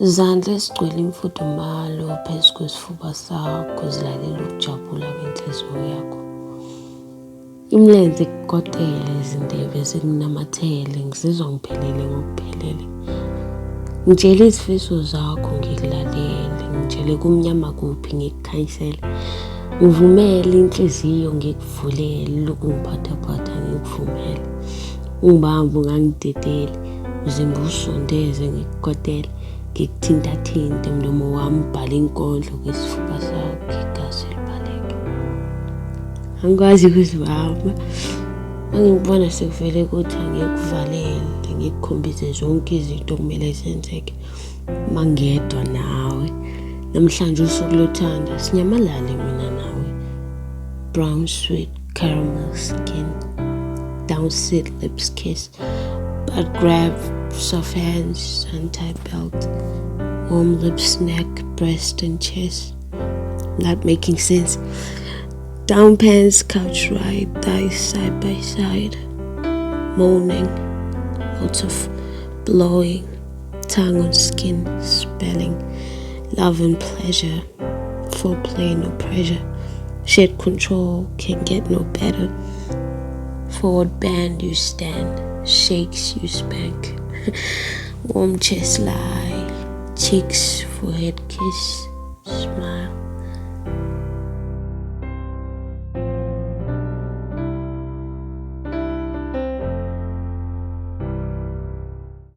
Izandla esigcwele imfudumalo phezu kwesifuba sakho zilalela ukujabula kwenhliziyo yakho. Imilenze ikukotele, izindebe zikunamathele, ngizizwa ngiphelele ngokuphelele. Ngitshela izifiso zakho ngikulalele, ngitshele kumnyama kuphi ngikukhanyisele. Ngivumele inhliziyo ngikuvulele, ukungiphathaphatha ngikuvumele. Ungibambe ungangidedeli, uzimba usondeze ngikukotele. Ngikuthintathinte mlomo wami ubhale inkondlo kwisifuba sakho, igazi libaleke. Angikwazi ukuzibamba, angikubona sekuvele kuthi angikuvalele, ngikukhombise zonke izinto okumele zenzeke uma ngedwa nawe. Namhlanje usuku lothando, sinyamalale mina nawe. Brown sweet caramel skin, down sit lips kiss, butt grab, soft hands, untie belt, warm lips, neck, breast and chest. Not making sense. Down pants, couch ride, thighs side by side, moaning, lots of blowing, tongue on skin, spelling, love and pleasure, foreplay, no pressure, shed control, can't get no better. Forward bend, you stand, shakes, you spank, warm chest lie, cheeks, forehead kiss, smile.